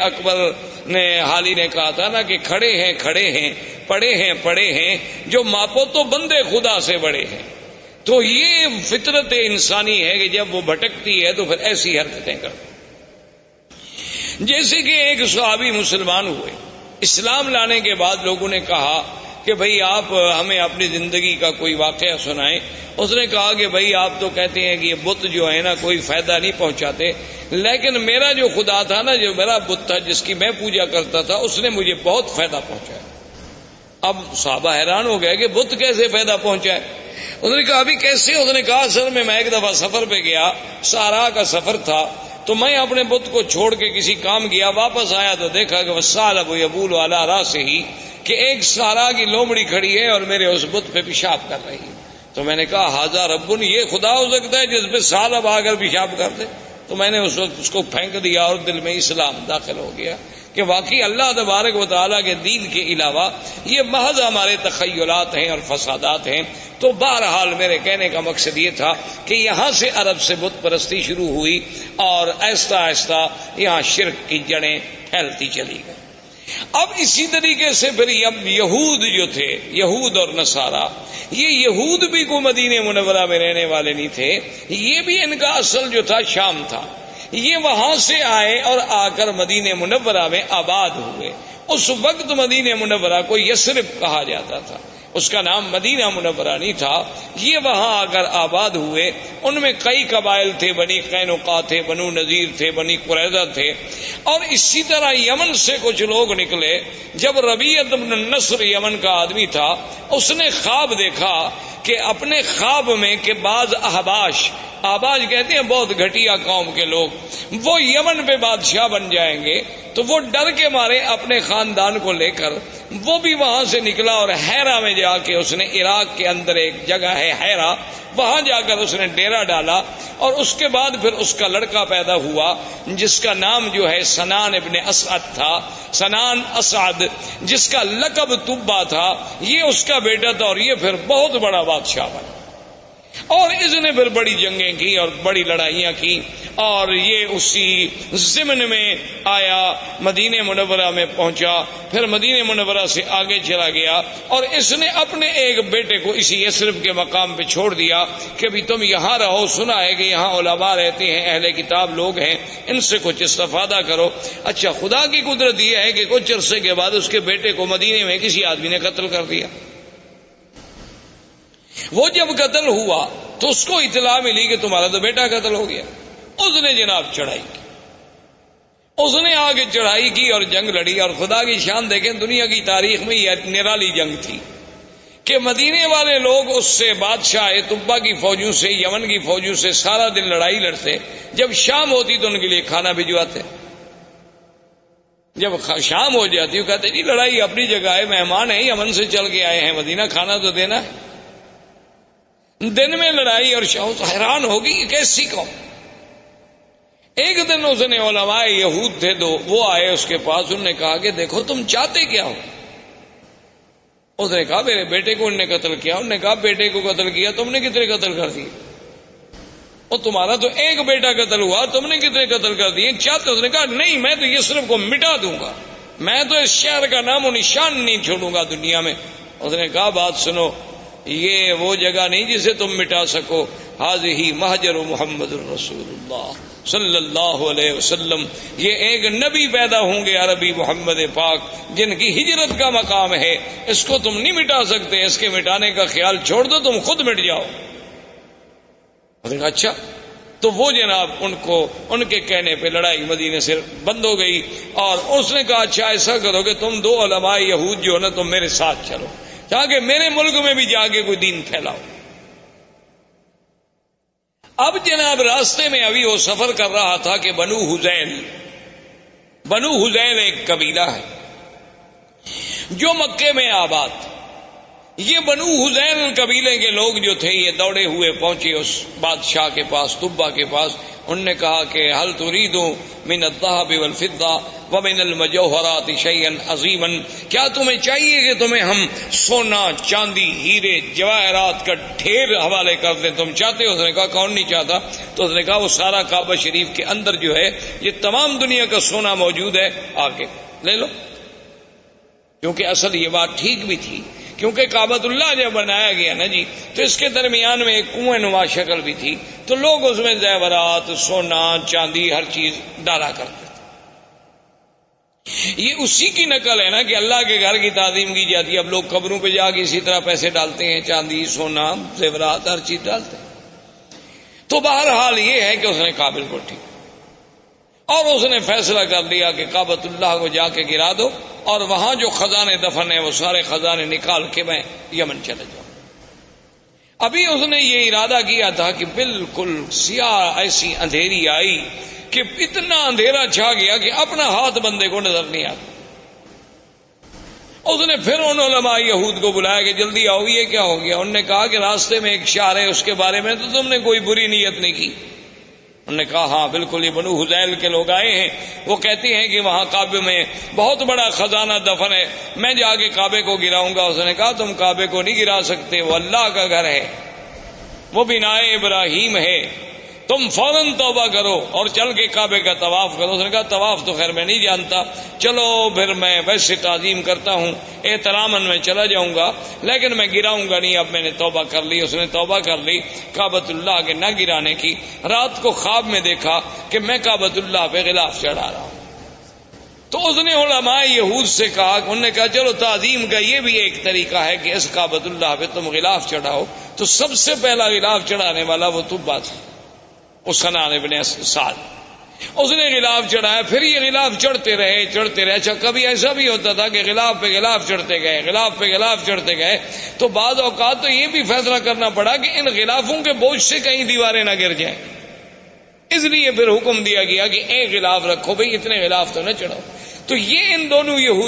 اکبر نے حالی نے کہا تھا نا کہ کھڑے ہیں پڑے ہیں جو ماپو تو بندے خدا سے بڑے ہیں. تو یہ فطرت انسانی ہے کہ جب وہ بھٹکتی ہے تو پھر ایسی حرکتیں کرتی. جیسے کہ ایک صحابی مسلمان ہوئے، اسلام لانے کے بعد لوگوں نے کہا کہ بھئی آپ ہمیں اپنی زندگی کا کوئی واقعہ سنائیں. اس نے کہا کہ بھئی آپ تو کہتے ہیں کہ یہ بت جو ہے نا کوئی فائدہ نہیں پہنچاتے، لیکن میرا جو خدا تھا نا، جو میرا بت تھا جس کی میں پوجا کرتا تھا، اس نے مجھے بہت فائدہ پہنچایا. اب صحابہ حیران ہو گئے کہ بت کیسے فائدہ پہنچائے. اس نے کہا ابھی کیسے؟ اس نے کہا اصل میں ایک دفعہ سفر پہ گیا، صحرا کا سفر تھا، تو میں اپنے بت کو چھوڑ کے کسی کام گیا، واپس آیا تو دیکھا کہ وَالثَّعْلَبُ يَبُولُ عَلَىٰ رَأْسِهِ کہ ایک صحرا کی لومڑی کھڑی ہے اور میرے اس بت پہ پیشاب کر رہی ہے. تو میں نے کہا ھذا رب، یہ خدا ہو سکتا ہے جس پہ ثعلب آ کر پیشاب کر دے؟ تو میں نے اس وقت اس کو پھینک دیا اور دل میں اسلام داخل ہو گیا کہ واقعی اللہ تبارک و تعالیٰ کے دین کے علاوہ یہ محض ہمارے تخیلات ہیں اور فسادات ہیں. تو بہرحال میرے کہنے کا مقصد یہ تھا کہ یہاں سے عرب سے بت پرستی شروع ہوئی اور آہستہ آہستہ یہاں شرک کی جڑیں پھیلتی چلی گئی. اب اسی طریقے سے پھر یہود جو تھے، یہود اور نصارہ، یہ یہود بھی کوئی مدینہ منورہ میں رہنے والے نہیں تھے، یہ بھی ان کا اصل جو تھا شام تھا. یہ وہاں سے آئے اور آ کر مدینہ منورہ میں آباد ہوئے. اس وقت مدینہ منورہ کو یثرب کہا جاتا تھا، اس کا نام مدینہ منورہ نہیں تھا. یہ وہاں آ کر آباد ہوئے. ان میں کئی قبائل تھے، بنی قینقاع تھے، بنو نذیر تھے، بنی قریظہ تھے، اور اسی طرح یمن سے کچھ لوگ نکلے. جب ربیعۃ بن النصر یمن کا آدمی تھا، اس نے خواب دیکھا کہ اپنے خواب میں کہ بعض احباش کہتے ہیں بہت گھٹیا قوم کے لوگ، وہ یمن پہ بادشاہ بن جائیں گے. تو وہ ڈر کے مارے اپنے خاندان کو لے کر وہ بھی وہاں سے نکلا اور حیرہ میں جا کے اس نے، عراق کے اندر ایک جگہ ہے حیرہ، وہاں جا کر اس نے ڈیرا ڈالا. اور اس کے بعد پھر اس کا لڑکا پیدا ہوا جس کا نام جو ہے سنان ابن اسعد تھا، سنان اسعد، جس کا لقب تبا تھا. یہ اس کا بیٹا تھا اور یہ پھر بہت بڑا بادشاہ بنا. اور اس نے پھر بڑی جنگیں کی اور بڑی لڑائیاں کی، اور یہ اسی ضمن میں آیا، مدینہ منورہ میں پہنچا، پھر مدینہ منورہ سے آگے چلا گیا. اور اس نے اپنے ایک بیٹے کو اسی یثرب کے مقام پہ چھوڑ دیا کہ بھی تم یہاں رہو، سنا ہے کہ یہاں علماء رہتے ہیں، اہل کتاب لوگ ہیں، ان سے کچھ استفادہ کرو. اچھا، خدا کی قدرت یہ ہے کہ کچھ عرصے کے بعد اس کے بیٹے کو مدینے میں کسی آدمی نے قتل کر دیا. وہ جب قتل ہوا تو اس کو اطلاع ملی کہ تمہارا تو بیٹا قتل ہو گیا. اس نے جناب چڑھائی کی، اس نے آگے چڑھائی کی اور جنگ لڑی. اور خدا کی شان دیکھیں، دنیا کی تاریخ میں یہ نرالی جنگ تھی کہ مدینے والے لوگ اس سے، بادشاہ تبا کی فوجوں سے، یمن کی فوجوں سے سارا دن لڑائی لڑتے. جب شام ہوتی تو ان کے لیے کھانا بھجواتے. جب شام ہو جاتی وہ کہتے جی لڑائی اپنی جگہ ہے، مہمان ہیں، یمن سے چل کے آئے ہیں مدینہ، کھانا تو دینا ہے. دن میں لڑائی اور حیران ہوگی یہ کیسی قوم. ایک دن اس نے، علماء یہود تھے دو، وہ آئے اس کے پاس. انہوں نے کہا کہ دیکھو تم چاہتے کیا ہو؟ اس نے کہا میرے بیٹے کو انہوں نے قتل کیا. انہوں نے کہا بیٹے کو قتل کیا، تم نے کتنے قتل کر دیے؟ اور تمہارا تو ایک بیٹا قتل ہوا، تم نے کتنے قتل کر دیے؟ چاہتے؟ اس نے کہا نہیں، میں تو یثرب کو مٹا دوں گا، میں تو اس شہر کا نام و نشان نہیں چھوڑوں گا دنیا میں. اس نے کہا بات سنو، یہ وہ جگہ نہیں جسے تم مٹا سکو. ھذہ مہجر محمد الرسول اللہ صلی اللہ علیہ وسلم. یہ ایک نبی پیدا ہوں گے عربی محمد پاک، جن کی ہجرت کا مقام ہے. اس کو تم نہیں مٹا سکتے، اس کے مٹانے کا خیال چھوڑ دو، تم خود مٹ جاؤ. اچھا. تو وہ جناب ان کے کہنے پہ لڑائی مدینے سے بند ہو گئی. اور اس نے کہا اچھا ایسا کرو کہ تم دو علماء یہود جو ہے نا، تم میرے ساتھ چلو تاکہ میرے ملک میں بھی جا کے کوئی دین پھیلاؤ. اب جناب راستے میں ابھی وہ سفر کر رہا تھا کہ بنو حذیل ایک قبیلہ ہے جو مکے میں آباد. یہ بنو حذیل قبیلے کے لوگ جو تھے یہ دوڑے ہوئے پہنچے اس بادشاہ کے پاس، طبہ کے پاس. انہوں نے کہا کہ حل تريد من الذهب والفضة ومن المجوهرات شيئا عظيما، کیا تمہیں چاہیے کہ تمہیں ہم سونا، چاندی، ہیرے، جواہرات کا ڈھیر حوالے کر دیں؟ تم چاہتے ہو؟ اس نے کہا کون نہیں چاہتا. تو اس نے کہا وہ سارا کعبہ شریف کے اندر جو ہے یہ تمام دنیا کا سونا موجود ہے، آ کے لے لو. کیونکہ اصل یہ بات ٹھیک بھی تھی، کیونکہ کعبۃ اللہ جب بنایا گیا نا جی تو اس کے درمیان میں ایک کنویں نما شکل بھی تھی، تو لوگ اس میں زیورات، سونا، چاندی، ہر چیز ڈالا کرتے تھے. یہ اسی کی نقل ہے نا کہ اللہ کے گھر کی تعظیم کی جاتی ہے. اب لوگ قبروں پہ جا کے اسی طرح پیسے ڈالتے ہیں، چاندی، سونا، زیورات، ہر چیز ڈالتے ہیں. تو بہرحال یہ ہے کہ اس نے قابل کو ٹھیک، اور اس نے فیصلہ کر لیا کہ کعبۃ اللہ کو جا کے گرا دو، اور وہاں جو خزانے دفن ہیں وہ سارے خزانے نکال کے میں یمن چلے جاؤں. ابھی اس نے یہ ارادہ کیا تھا کہ بالکل سیاہ ایسی اندھیری آئی کہ اتنا اندھیرا چھا گیا کہ اپنا ہاتھ بندے کو نظر نہیں آتا. اس نے پھر ان علماء یہود کو بلایا کہ جلدی آؤ، یہ کیا ہو گیا؟ انہوں نے کہا کہ راستے میں ایک شہر ہے، اس کے بارے میں تو تم نے کوئی بری نیت نہیں کی. انہوں نے کہا ہاں بالکل، یہ بنو حذیل کے لوگ آئے ہیں، وہ کہتے ہیں کہ وہاں کعبے میں بہت بڑا خزانہ دفن ہے، میں جا کے کعبے کو گراؤں گا. اس نے کہا تم کعبے کو نہیں گرا سکتے، وہ اللہ کا گھر ہے، وہ بنائے ابراہیم ہے، تم فوراً توبہ کرو اور چل کے کعبے کا طواف کرو. اس نے کہا طواف تو خیر میں نہیں جانتا، چلو پھر میں ویسے تعظیم کرتا ہوں، احتراماً میں چلا جاؤں گا، لیکن میں گراؤں گا نہیں، اب میں نے توبہ کر لی. اس نے توبہ کر لی کعبۃ اللہ کے نہ گرانے کی. رات کو خواب میں دیکھا کہ میں کعبۃ اللہ پہ غلاف چڑھا رہا ہوں. تو اس نے علماء یہود سے کہا، انہوں نے کہا چلو تعظیم کا یہ بھی ایک طریقہ ہے کہ اس کعبۃ اللہ پہ تم غلاف چڑھاؤ. تو سب سے پہلا غلاف چڑھانے والا وہ طبہ تھا، حسنان ابن سعد. اس نے غلاف چڑھایا، پھر یہ غلاف چڑھتے رہے. اچھا کبھی ایسا بھی ہوتا تھا کہ غلاف پہ غلاف چڑھتے گئے، غلاف پہ غلاف چڑھتے گئے، تو بعض اوقات تو یہ بھی فیصلہ کرنا پڑا کہ ان غلافوں کے بوجھ سے کہیں دیواریں نہ گر جائیں. اس لیے پھر حکم دیا گیا کہ ایک غلاف رکھو بھئی، اتنے غلاف تو نہ چڑھاؤ. تو یہ ان دونوں یہود